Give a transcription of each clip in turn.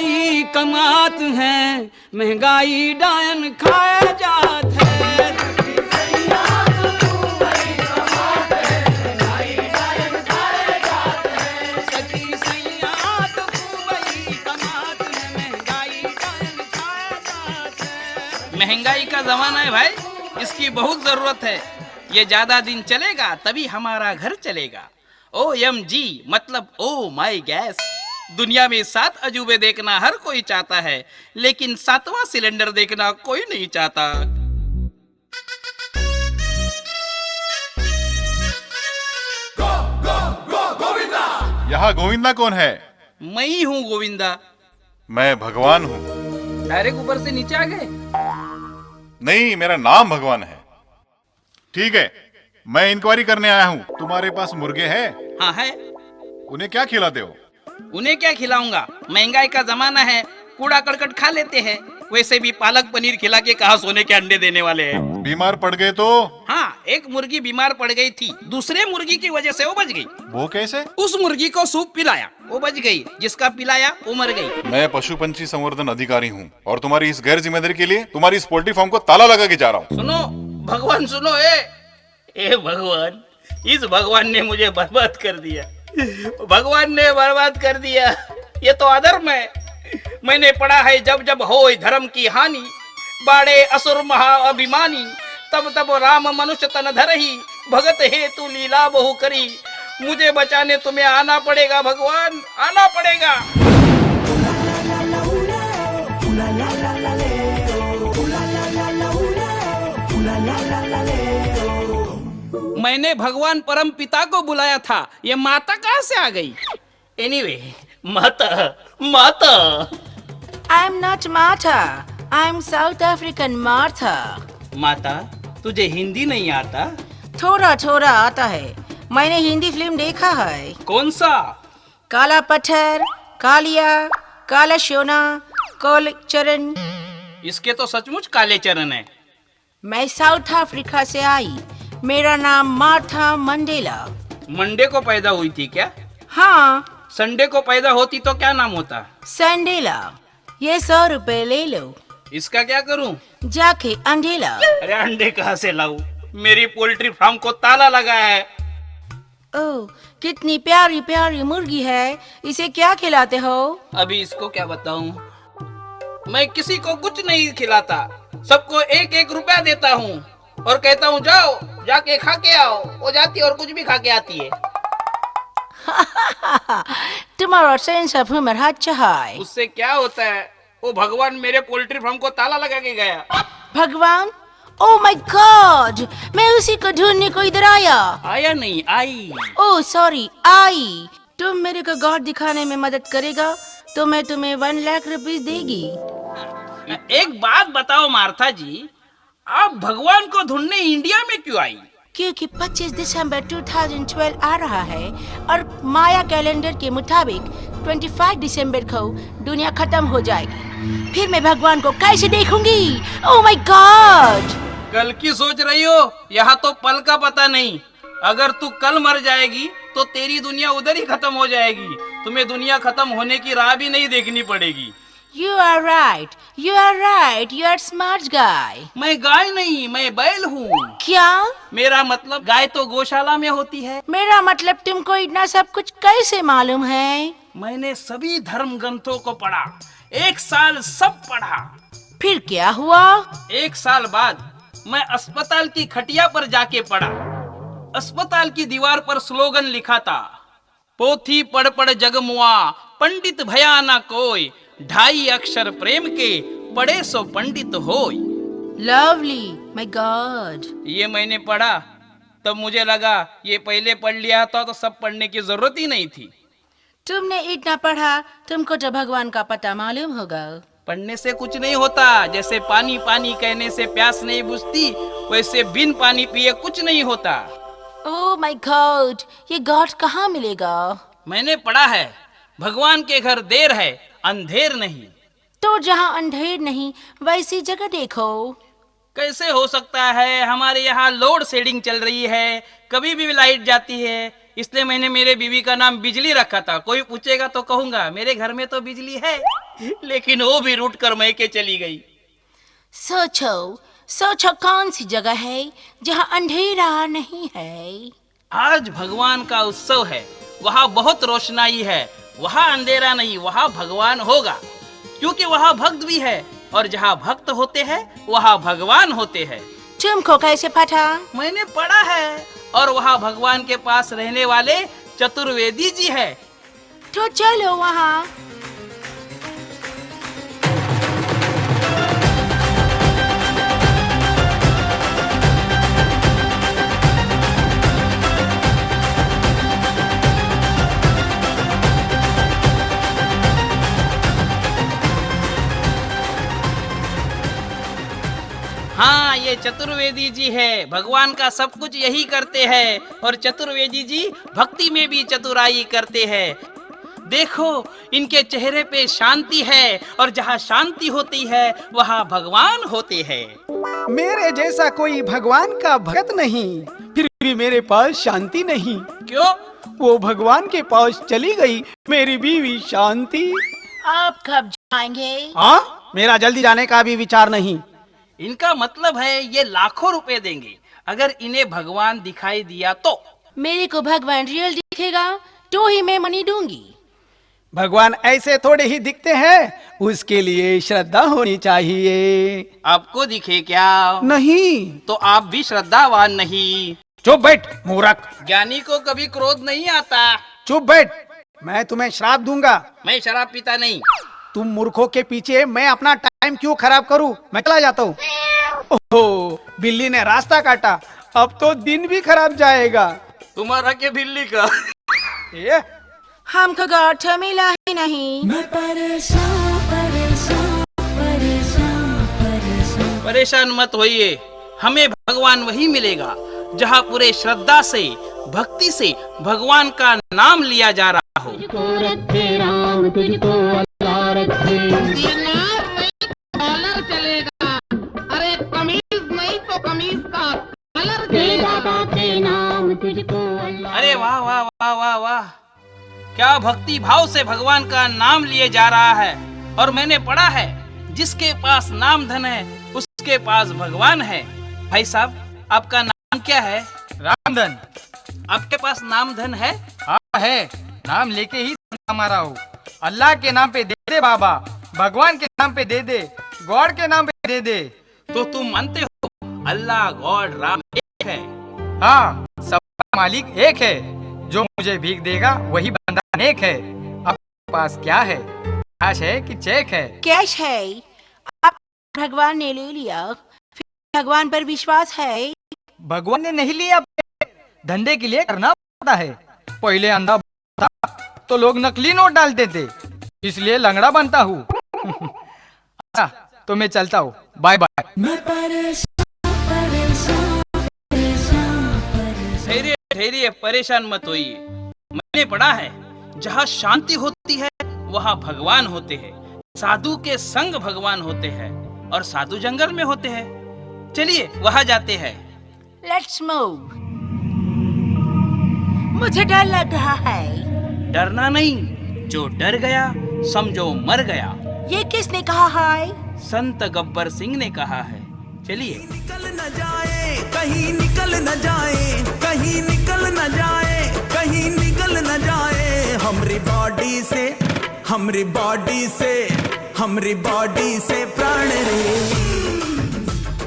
वही कमात हैं, महंगाई डायन खाया जात है। सखी सैया तो वही कमात हैं, महंगाई डायन खाया जात है। महंगाई का जमाना है भाई, इसकी बहुत जरूरत है। ये ज्यादा दिन चलेगा तभी हमारा घर चलेगा। OMG मतलब ओ माई गैस। दुनिया में 7 अजूबे देखना हर कोई चाहता है, लेकिन 7वां सिलेंडर देखना कोई नहीं चाहता। यहाँ गोविंदा कौन है? मैं ही हूँ गोविंदा। मैं भगवान हूँ। डायरेक्ट ऊपर से नीचे आ गए? नहीं, मेरा नाम भगवान है। ठीक है, मैं इंक्वायरी करने आया हूँ। तुम्हारे पास मुर्गे हैं? हाँ है। उन्हें क्या खिलाते हो? उन्हें क्या खिलाऊंगा, महंगाई का जमाना है, कूड़ा करकट खा लेते हैं। वैसे भी पालक पनीर खिला के कहाँ सोने के अंडे देने वाले हैं। बीमार पड़ गए तो? हाँ, एक मुर्गी बीमार पड़ गई थी, दूसरे मुर्गी की वजह से वो बच गई। वो कैसे? उस मुर्गी को सूप पिलाया, वो बच गई। जिसका पिलाया वो मर गई। मैं पशु पंछी संवर्धन अधिकारी हूँ और तुम्हारी इस गैर जिम्मेदारी के लिए तुम्हारी इस पोल्ट्री फार्म को ताला लगा के जा रहा हूँ। सुनो भगवान, सुनो। ए भगवान, इस भगवान ने मुझे बर्बाद कर दिया। भगवान ने बर्बाद कर दिया। ये तो अधर्म है। मैंने पढ़ा है, जब जब होय धर्म की हानि, बाड़े असुर महा अभिमानी, तब तब राम मनुष्य तन धरही, भगत हेतु लीला बहु करी। मुझे बचाने तुम्हें आना पड़ेगा भगवान, आना पड़ेगा। मैंने भगवान परम पिता को बुलाया था, ये माता कहाँ से आ गई? एनीवे, माता। I'm not Martha. I'm South African Martha. माता, तुझे हिंदी नहीं आता? थोड़ा थोड़ा आता है। मैंने हिंदी फिल्म देखा है। कौन सा? काला पत्थर, कालिया, काला सोना, काले चरण। इसके तो सचमुच काले चरण है। मैं साउथ अफ्रीका से आई। मेरा नाम मार्था मंडेला। मंडे को पैदा हुई थी क्या? हाँ, संडे को पैदा होती तो क्या नाम होता? संडेला। ये 100 रुपए ले लो। इसका क्या करूं? जाके अंडेला। अरे अंडे कहाँ से लाऊं? मेरी पोल्ट्री फार्म को ताला लगा है। ओह, कितनी प्यारी प्यारी मुर्गी है। इसे क्या खिलाते हो? अभी इसको क्या बताऊं? मैं किसी को कुछ नहीं खिलाता, सबको 1-1 रुपया देता हूँ और कहता हूँ जाओ जाके खा के आओ। वो जाती है और कुछ भी खा के आती है। तुम्हारा सेंस ऑफ ह्यूमर अच्छा है। उससे क्या होता है? वो भगवान मेरे पोल्ट्री फार्म को ताला लगा के गया। भगवान? ओह माय गॉड, मैं उसी को ढूंढने को इधर आया। आया नहीं, आई। ओह सॉरी, आई। तुम मेरे को गॉड दिखाने में मदद करेगा तो मैं तुम्हें 1 लाख रुपीस देगी। एक बात बताओ मार्था जी, आप भगवान को ढूंढने इंडिया में क्यों आई? क्योंकि 25 दिसंबर 2012 आ रहा है और माया कैलेंडर के मुताबिक 25 दिसंबर को दुनिया खत्म हो जाएगी। फिर मैं भगवान को कैसे देखूंगी? ओह माय गॉड। कल की सोच रही हो? यहाँ तो पल का पता नहीं। अगर तू कल मर जाएगी तो तेरी दुनिया उधर ही खत्म हो जाएगी। तुम्हें दुनिया खत्म होने की राह भी नहीं देखनी पड़ेगी। You are right. You are right. You are smart guy. मैं गाय नहीं, मैं बैल हूँ। क्या? मेरा मतलब गाय तो गौशाला में होती है। मेरा मतलब तुमको इतना सब कुछ कैसे मालूम है? मैंने सभी धर्म ग्रंथों को पढ़ा, 1 साल सब पढ़ा। फिर क्या हुआ? 1 साल बाद मैं अस्पताल की खटिया पर जाके पढ़ा। अस्पताल की दीवार पर स्लोगन लिखा था, पोथी पढ़ पढ़ जग मुआ, पंडित भया ना कोई, 2.5 अक्षर प्रेम के, पढ़े सो पंडित होय। Lovely, my God. ये मैंने पढ़ा, तब मुझे लगा ये पहले पढ़ लिया था तो सब पढ़ने की जरूरत ही नहीं थी। तुमने इतना पढ़ा, तुमको तो भगवान का पता मालूम होगा। पढ़ने से कुछ नहीं होता। जैसे पानी पानी कहने से प्यास नहीं बुझती, वैसे बिन पानी पिए कुछ नहीं होता। ओह माय गॉड, ये गॉड कहाँ मिलेगा? मैंने पढ़ा है, भगवान के घर देर है, अंधेर नहीं। तो जहाँ अंधेर नहीं वैसी जगह देखो। कैसे हो सकता है? हमारे यहाँ लोड शेडिंग चल रही है, कभी भी लाइट जाती है। इसलिए मैंने मेरे बीवी का नाम बिजली रखा था। कोई पूछेगा तो कहूँगा मेरे घर में तो बिजली है। लेकिन वो भी रूठ कर मैके चली गई। सोचो सोचो, कौन सी जगह है जहाँ अंधेरा नहीं है? आज भगवान का उत्सव है, वहाँ बहुत रोशनाई है, वहाँ अंधेरा नहीं, वहाँ भगवान होगा, क्योंकि वहाँ भक्त भी है, और जहाँ भक्त होते हैं वहाँ भगवान होते हैं। तुमको कैसे पता? मैंने पढ़ा है, और वहाँ भगवान के पास रहने वाले चतुर्वेदी जी है। तो चलो वहाँ। हाँ, ये चतुर्वेदी जी है, भगवान का सब कुछ यही करते हैं, और चतुर्वेदी जी भक्ति में भी चतुराई करते हैं। देखो, इनके चेहरे पे शांति है, और जहाँ शांति होती है वहाँ भगवान होते हैं। मेरे जैसा कोई भगवान का भक्त नहीं, फिर भी मेरे पास शांति नहीं। क्यों? वो भगवान के पास चली गई मेरी बीवी शांति। आप कब जाएंगे? हाँ, मेरा जल्दी जाने का भी विचार नहीं। इनका मतलब है ये लाखों रुपए देंगे अगर इन्हें भगवान दिखाई दिया तो। मेरे को भगवान रियल दिखेगा तो ही मैं मनी दूंगी। भगवान ऐसे थोड़े ही दिखते हैं, उसके लिए श्रद्धा होनी चाहिए। आपको दिखे क्या? नहीं। तो आप भी श्रद्धावान नहीं। चुप बैठ मूर्ख। ज्ञानी को कभी क्रोध नहीं आता। चुप बैठ, मैं तुम्हें श्राप दूंगा। मैं शराब पीता नहीं। तुम मूर्खों के पीछे मैं अपना टाइम क्यों खराब करूं? मैं चला जाता हूँ। ओहो, बिल्ली ने रास्ता काटा, अब तो दिन भी खराब जाएगा। तुम्हारा के बिल्ली का? ये हमको गौठ मिला ही नहीं। परेशान मत होइए, हमें भगवान वही मिलेगा जहाँ पूरे श्रद्धा से, भक्ति से भगवान का नाम लिया जा रहा हो। कॉलर चलेगा, अरे कमीज नहीं तो कमीज का कलर चलेगा। अरे वाह वाह वाह वाह वाह, क्या भक्ति भाव से भगवान का नाम लिए जा रहा है। और मैंने पढ़ा है, जिसके पास नाम धन है उसके पास भगवान है। भाई साहब, आपका नाम क्या है? रामधन। आपके पास नाम धन है? हाँ है, नाम लेके ही हमारा हो। अल्लाह के नाम पे दे दे बाबा, भगवान के नाम पे दे दे, गॉड के नाम पे दे दे। तो तुम मानते हो अल्लाह, गॉड, राम एक है? हाँ, सबका मालिक एक है, जो मुझे भीख देगा वही बंदा नेक है। आपके पास क्या है, कैश है कि चेक है? कैश है। आप भगवान ने ले लिया, फिर भगवान पर विश्वास है? भगवान ने नहीं लिया, धंधे के लिए करना पड़ता है। पहले अंधा था तो लोग नकली नोट डालते थे, इसलिए लंगड़ा बनता हूँ। अच्छा, तो मैं चलता हूँ, बाय बाय। धैर्य धैर्य, परेशान मत होइए। मैंने पढ़ा है, जहाँ शांति होती है वहाँ भगवान होते हैं। साधु के संग भगवान होते हैं, और साधु जंगल में होते हैं। चलिए वहाँ जाते हैं। Let's move. मुझे डर लग रहा है। डरना नहीं, जो डर गया समझो मर गया। ये किसने कहा है? संत गब्बर सिंह ने कहा है। चलिए। निकल न जाए कहीं, निकल न जाए कहीं, निकल न जाए कहीं, निकल न जाए हमरी बॉडी से, हमरी बॉडी से, हमरी बॉडी से प्राण रे,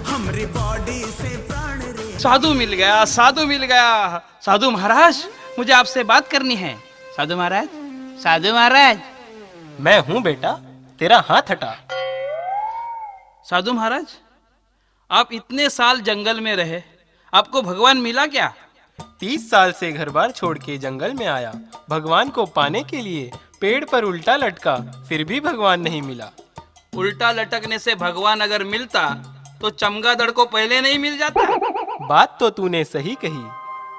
हमरी बॉडी से प्राण रे। साधु मिल गया, साधु मिल गया। साधु महाराज, मुझे आपसे बात करनी है। साधु महाराज, साधु महाराज। मैं हूँ बेटा, तेरा हाथ हटा। साधु महाराज, आप इतने साल जंगल में रहे, आपको भगवान मिला क्या? 30 साल से घर बार छोड़ के जंगल में आया, भगवान को पाने के लिए पेड़ पर उल्टा लटका, फिर भी भगवान नहीं मिला। उल्टा लटकने से भगवान अगर मिलता तो चमगादड़ को पहले नहीं मिल जाता? बात तो तूने सही कही।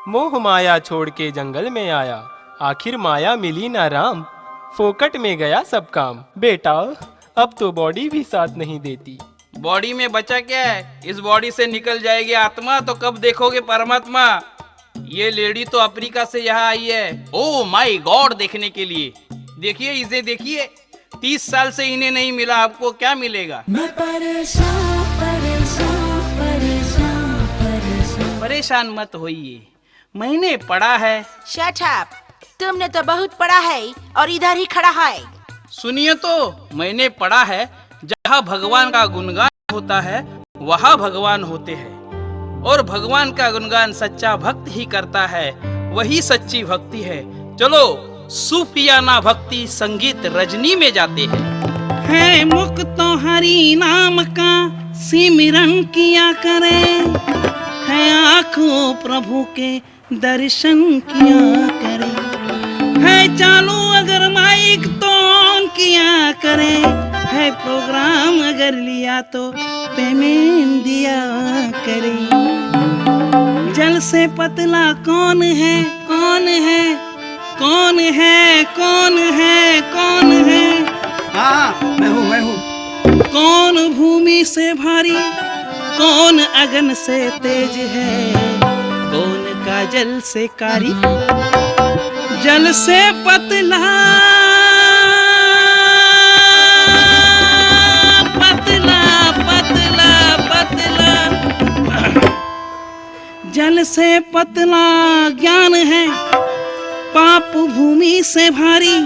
मोह माया छोड़ के जंगल में आया, आखिर माया मिली ना राम, फोकट में गया सब काम। बेटा, अब तो बॉडी भी साथ नहीं देती। बॉडी में बचा क्या है? इस बॉडी से निकल जाएगी आत्मा, तो कब देखोगे परमात्मा? ये लेडी तो अफ्रीका से यहाँ आई है, ओ माय गॉड, देखने के लिए। देखिए, इसे देखिए, 30 साल से इन्हें नहीं मिला, आपको क्या मिलेगा? मैं परेशान परेशान परेशान परेशान। परेशान मत होइए, मैंने पढ़ा है। शट अप, तुमने तो बहुत पढ़ा है और इधर ही खड़ा है। सुनिए तो, मैंने पढ़ा है जहाँ भगवान का गुणगान होता है वहाँ भगवान होते हैं, और भगवान का गुणगान सच्चा भक्त ही करता है, वही सच्ची भक्ति है। चलो सूफियाना भक्ति संगीत रजनी में जाते हैं। है मुख तो हरि नाम का सिमरन किया करे, है आँखों प्रभु के दर्शन किया करे, है चालू अगर माइक तो ऑन किया करे, है प्रोग्राम अगर लिया तो पेमेंट दिया करे। जल से पतला कौन है कौन है कौन है कौन है कौन है? हाँ मैं हूँ। कौन भूमि से भारी, कौन अगन से तेज है, कौन काजल से कारी, जल से पतला पतला पतला पतला, जल से पतला ज्ञान है, पाप भूमि से भारी,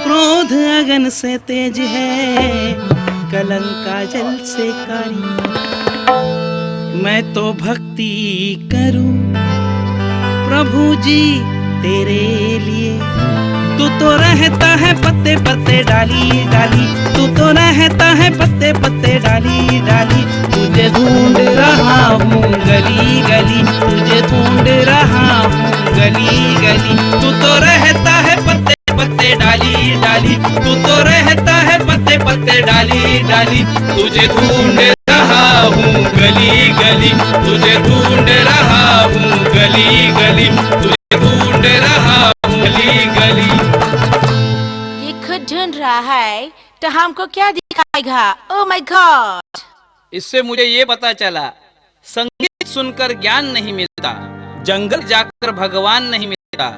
क्रोध अगन से तेज है, कलंक काजल से कारी। मैं तो भक्ति करूं प्रभु जी तेरे लिए, तू तो रहता है पत्ते पत्ते डाली डाली, तू तो रहता है पत्ते पत्ते डाली डाली। तुझे ढूंढ रहा हूँ गली गली, तुझे ढूंढ रहा हूँ गली गली, तू तो रहता है पत्ते पत्ते डाली डाली, तू तो रहता है पत्ते पत्ते डाली डाली। तुझे ढूंढ रहा हूँ गली गली, तुझे ढूंढ रहा हूँ गली गली, तुझे ढूंढ रहा हूँ गली गली। ये खुद ढूंढ रहा है तो हमको क्या दिखाएगा? ओह माय गॉड! इससे मुझे ये पता चला, संगीत सुनकर ज्ञान नहीं मिलता, जंगल जाकर भगवान नहीं मिलता।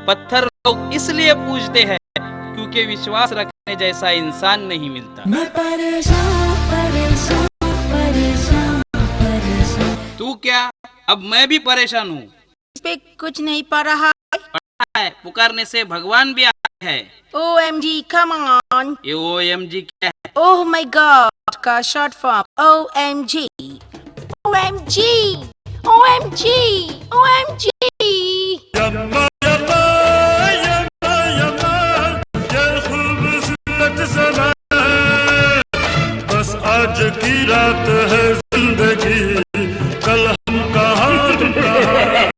पत्थर लोग इसलिए पूजते हैं क्योंकि विश्वास रखने जैसा इंसान नहीं मिलता। मैं परेशान परेशान परेशान परेशान। तू क्या? अब मैं भी परेशान हूँ। इस पे कुछ नहीं पड़ रहा है, पुकारने से भगवान भी आता है। OMG, come on! ये OMG क्या है? Oh my God का short form OMG, OMG, OMG, OMG। यम्मा यम्मा यम्मा यम्मा, ये खूबसूरत समय, बस आज की रात है जिंदगी, कल हम कहाँ तुम कहाँ।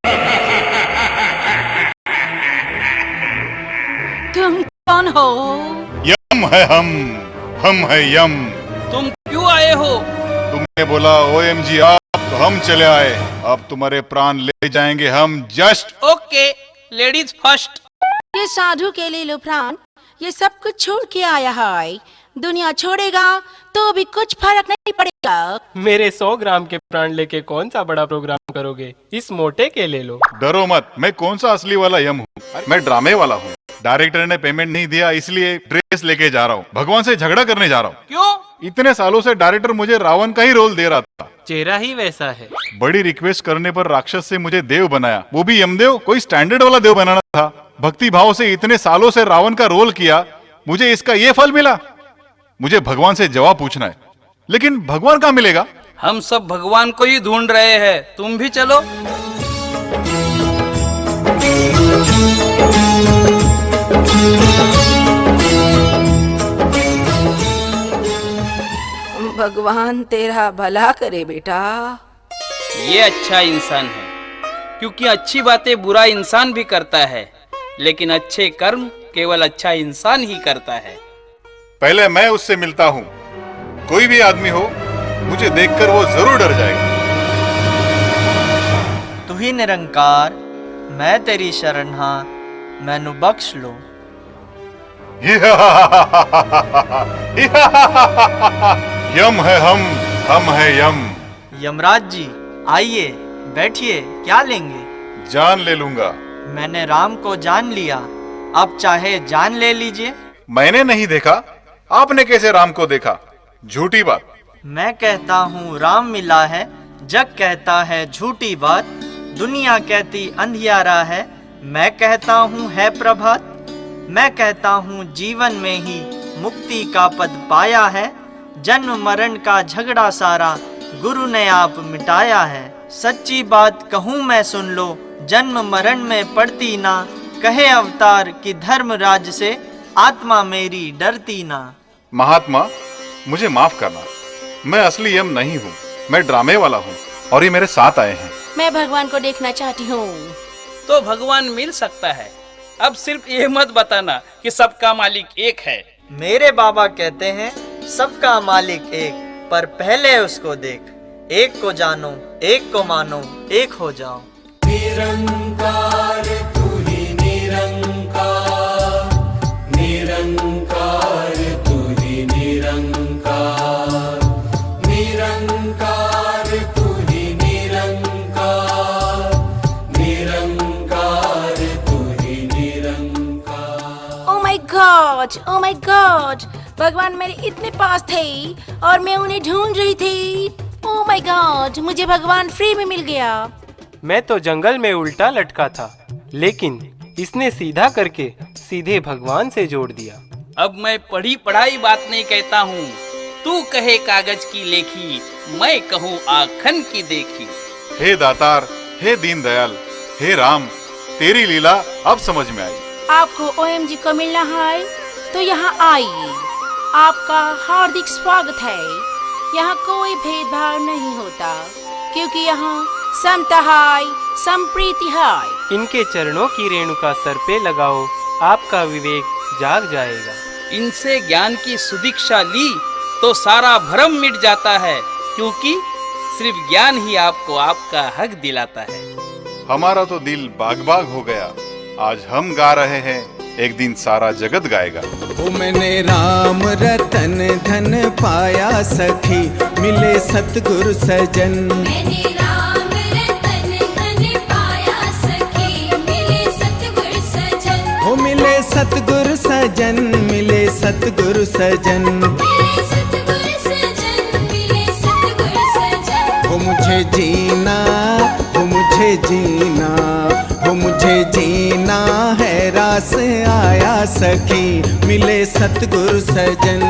तुम कौन हो? यम है हम है यम। तुम क्यों आए हो? तुमने बोला OMG आप, तो हम चले आए। अब तुम्हारे प्राण ले जाएंगे हम। Just okay, ladies first. ये साधु के लिए लो प्राण, ये सब कुछ छोड़ के आया है। दुनिया छोड़ेगा तो भी कुछ फर्क नहीं पड़ेगा। मेरे 100 ग्राम के प्राण लेके कौन सा बड़ा प्रोग्राम करोगे? इस मोटे के ले लो। डरो मत, मैं कौन सा असली वाला यम हूँ, मैं ड्रामे वाला हूँ। डायरेक्टर ने पेमेंट नहीं दिया इसलिए ड्रेस लेके जा रहा हूँ, भगवान से झगड़ा करने जा रहा हूँ। क्यों? इतने सालों से डायरेक्टर मुझे रावण का ही रोल दे रहा था। चेहरा ही वैसा है। बड़ी रिक्वेस्ट करने पर राक्षस से मुझे देव बनाया, वो भी यमदेव। कोई स्टैंडर्ड वाला देव बनाना था। भक्ति भाव से इतने सालों से रावण का रोल किया, मुझे इसका ये फल मिला। मुझे भगवान से जवाब पूछना है, लेकिन भगवान कहाँ मिलेगा? हम सब भगवान को ही ढूंढ रहे हैं, तुम भी चलो। भगवान तेरा भला करे बेटा। ये अच्छा इंसान है, क्योंकि अच्छी बातें बुरा इंसान भी करता है, लेकिन अच्छे कर्म केवल अच्छा इंसान ही करता है। पहले मैं उससे मिलता हूँ। कोई भी आदमी हो, मुझे देखकर वो जरूर डर जाएगा। तू ही निरंकार, मैं तेरी शरण हाँ, मैनू बख्श लो। यम है हम है यम। यमराज जी आइए बैठिए, क्या लेंगे? जान ले लूंगा। मैंने राम को जान लिया, अब चाहे जान ले लीजिए। मैंने नहीं देखा, आपने कैसे राम को देखा? झूठी बात। मैं कहता हूँ राम मिला है, जग कहता है झूठी बात। दुनिया कहती अंधियारा है, मैं कहता हूँ है प्रभात। मैं कहता हूँ जीवन में ही मुक्ति का पद पाया है। जन्म मरण का झगड़ा सारा गुरु ने आप मिटाया है। सच्ची बात कहूँ मैं सुन लो, जन्म मरण में पड़ती ना। कहे अवतार कि धर्मराज से आत्मा मेरी डरती ना। महात्मा, मुझे माफ करना, मैं असली यम नहीं हूँ, मैं ड्रामे वाला हूँ और ये मेरे साथ आए हैं। मैं भगवान को देखना चाहती हूँ। तो भगवान मिल सकता है। अब सिर्फ ये मत बताना कि सबका मालिक एक है। मेरे बाबा कहते हैं सबका मालिक एक, पर पहले उसको देख। एक को जानो, एक को मानो, एक हो जाओ। निरंकार तू ही निरंकार, निरंकार तू ही निरंकार, निरंकार तू ही निरंकार, निरंकार तू ही Nirankar. Oh my god, oh my god, भगवान मेरे इतने पास थे और मैं उन्हें ढूंढ रही थी। ओह माय गॉड, मुझे भगवान फ्री में मिल गया। मैं तो जंगल में उल्टा लटका था, लेकिन इसने सीधा करके सीधे भगवान से जोड़ दिया। अब मैं पढ़ी पढ़ाई बात नहीं कहता हूँ। तू कहे कागज की लेखी, मैं कहूँ आँखन की देखी। हे दातार, हे दीनदयाल, हे राम, तेरी लीला अब समझ में आई। आपको OMG को मिलना है तो यहाँ आइए। आपका हार्दिक स्वागत है। यहाँ कोई भेदभाव नहीं होता, क्योंकि यहाँ समता है, संप्रीति है। इनके चरणों की रेणुका सर पे लगाओ, आपका विवेक जाग जाएगा। इनसे ज्ञान की सुदीक्षा ली तो सारा भ्रम मिट जाता है, क्योंकि सिर्फ ज्ञान ही आपको आपका हक दिलाता है। हमारा तो दिल बाग बाग हो गया। आज हम गा रहे हैं, एक दिन सारा जगत गाएगा। ओ मैंने राम रतन धन पाया सखी, मिले सतगुरु सजन। मैंने राम रतन धन पाया सखी, मिले सतगुरु सजन। ओ मिले सतगुरु सजन, मिले सतगुरु सजन। मिले सतगुरु सजन, मिले सतगुरु सजन। हो मुझे जीना, हो मुझे जीना, हो मुझे जीना है, रास आया सखी, मिले सतगुरु सजन।